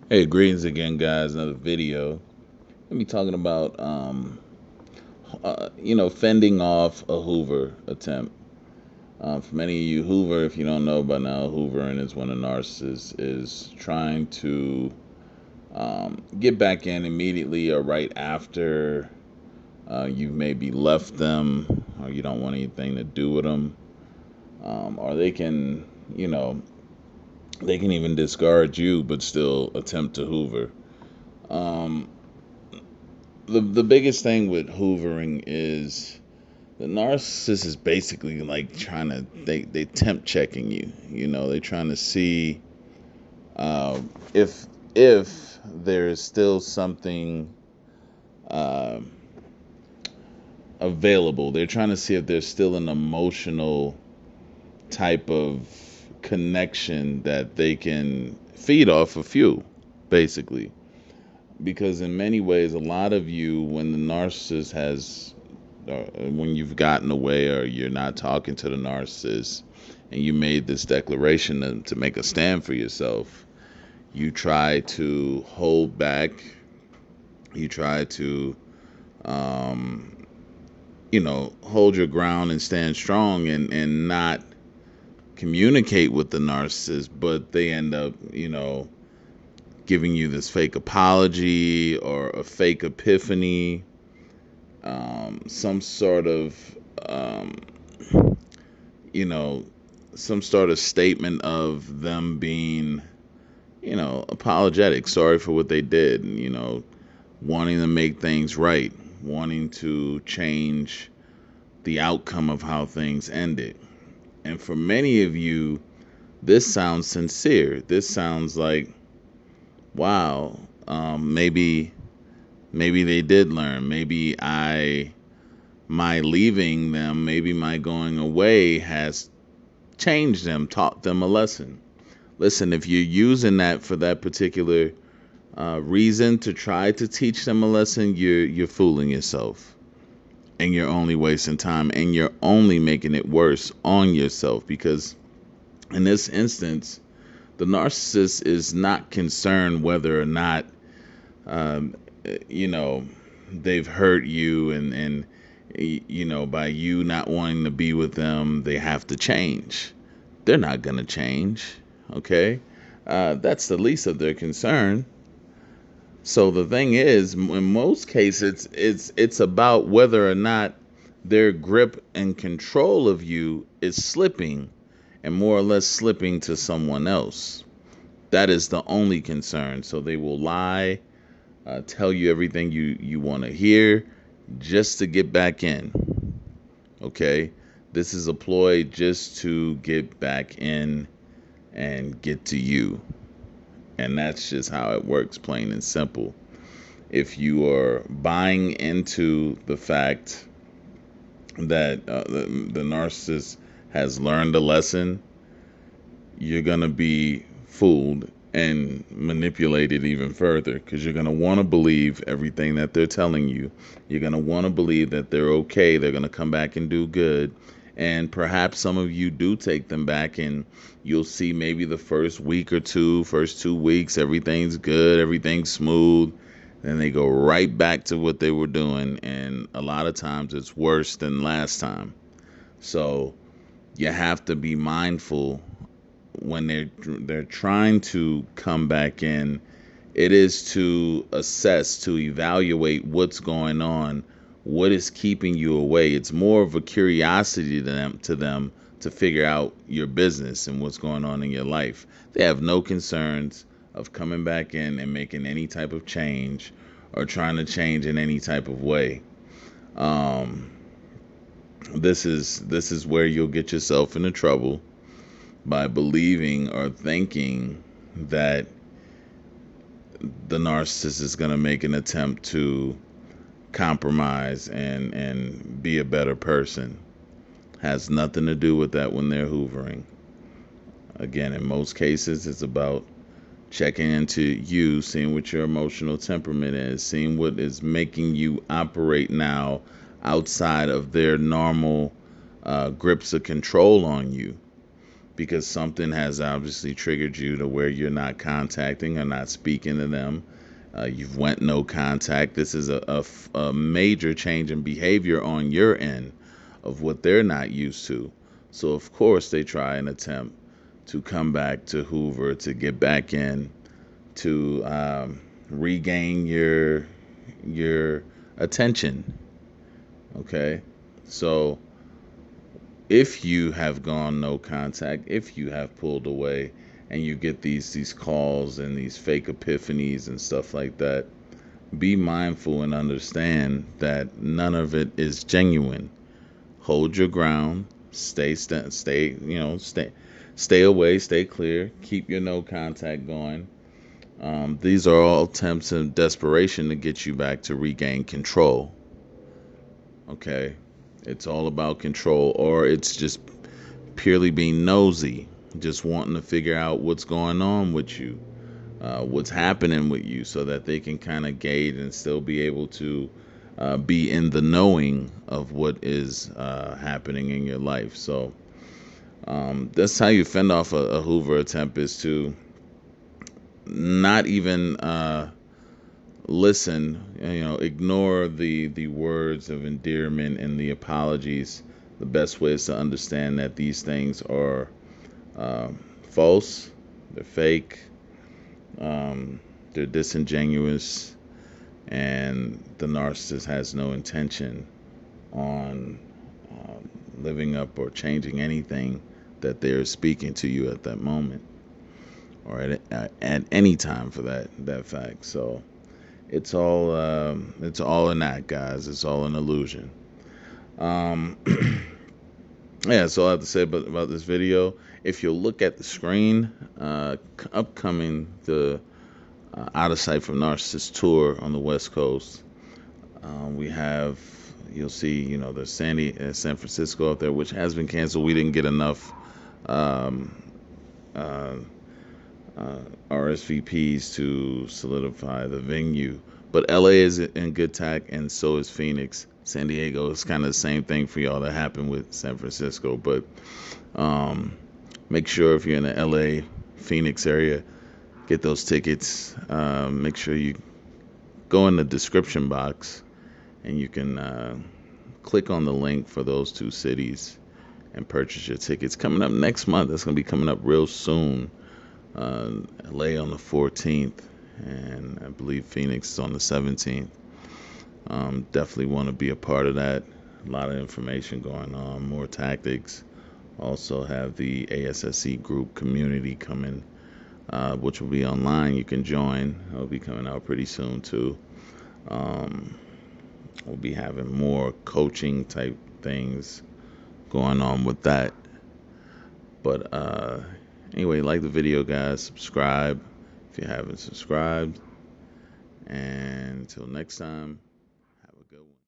Hey, greetings again, guys. Another video. We'll be talking about, fending off a Hoover attempt. For many of you, Hoover, if you don't know by now, Hoovering is when a narcissist is trying to get back in immediately or right after you've maybe left them or you don't want anything to do with them. Or you know, they can even discard you but still attempt to Hoover. Um, the biggest thing with hoovering is the narcissist is basically like trying to they temp checking you. They're trying to see uh, if there's still something uh, available. They're trying to see if there's still an emotional type of connection that they can feed off of you, basically. Because in many ways, a lot of you, when the narcissist has when you've gotten away or you're not talking to the narcissist and you made this declaration to make a stand for yourself, you try to hold back, you try to, um, hold your ground and stand strong and not communicate with the narcissist, but they end up, giving you this fake apology or a fake epiphany, some sort of um, you know, some sort of statement of them being, apologetic, sorry for what they did, wanting to make things right, wanting to change the outcome of how things ended. And for many of you, this sounds sincere. This sounds like, wow, maybe they did learn. Maybe my leaving them, maybe my going away has changed them, taught them a lesson. Listen, if you're using that for that particular reason to try to teach them a lesson, you're fooling yourself, and you're only wasting time, and you're only making it worse on yourself. Because in this instance, the narcissist is not concerned whether or not um, you know they've hurt you, and by you not wanting to be with them, they have to change. They're not going to change. Okay, that's the least of their concern. So the thing is, in most cases, it's about whether or not their grip and control of you is slipping, and more or less slipping to someone else. That is the only concern. So they will lie, tell you everything you want to hear, just to get back in. Okay, this is a ploy just to get back in and get to you. And that's just how it works, plain and simple. If you are buying into the fact that the narcissist has learned a lesson, you're going to be fooled and manipulated even further, because you're going to want to believe everything that they're telling you. You're going to want to believe that they're okay, they're going to come back and do good. And perhaps some of you do take them back, and you'll see maybe the first week or two, first 2 weeks, everything's good, everything's smooth. Then they go right back to what they were doing. And a lot of times it's worse than last time. So you have to be mindful when they're trying to come back in. It is to assess, to evaluate what's going on, what is keeping you away. It's more of a curiosity to them to figure out your business and what's going on in your life. They have no concerns of coming back in and making any type of change or trying to change in any type of way. um, this is where you'll get yourself into trouble, by believing or thinking that the narcissist is going to make an attempt to compromise and be a better person. Has nothing to do with that when they're hoovering. Again, in most cases, it's about checking into you, seeing what your emotional temperament is, seeing what is making you operate now outside of their normal grips of control on you. because something has obviously triggered you to where you're not contacting or not speaking to them. You've went no contact. This is a major change in behavior on your end of what they're not used to. So of course they try and attempt to come back to Hoover to get back in to regain your attention. Okay, so if you have gone no contact, if you have pulled away, and you get these calls and these fake epiphanies and stuff like that, be mindful and understand that none of it is genuine. Hold your ground. Stay away. Stay clear. Keep your no contact going. These are all attempts of desperation to get you back to regain control. Okay, it's all about control, or it's just purely being nosy, just wanting to figure out what's going on with you, what's happening with you, so that they can kind of gauge and still be able to be in the knowing of what is happening in your life. So that's how you fend off a Hoover attempt, is to not even listen, ignore the words of endearment and the apologies. The best way is to understand that these things are uh, false, they're fake, they're disingenuous, and the narcissist has no intention on living up or changing anything that they're speaking to you at that moment, or at any time for that fact. So it's all an act, guys. It's all an illusion. Um, yeah, that's all I have to say about this video. If you look at the screen, upcoming the Out of Sight from Narcissist Tour on the West Coast. We have, you'll see, there's San Francisco up there, which has been canceled. We didn't get enough um, uh, RSVPs to solidify the venue. But LA is in good tack, and so is Phoenix. San Diego is kind of the same thing for y'all that happened with San Francisco. But um, make sure if you're in the LA, Phoenix area, get those tickets. Make sure you go in the description box and you can click on the link for those two cities and purchase your tickets. Coming up next month, that's going to be coming up real soon. LA on the 14th, and I believe Phoenix is on the 17th. Definitely want to be a part of that. A lot of information going on, more tactics. Also have the ASSC group community coming, which will be online. You can join. It'll be coming out pretty soon too. Um, we'll be having more coaching type things going on with that. But anyway, like the video, guys. Subscribe if you haven't subscribed. And until next time.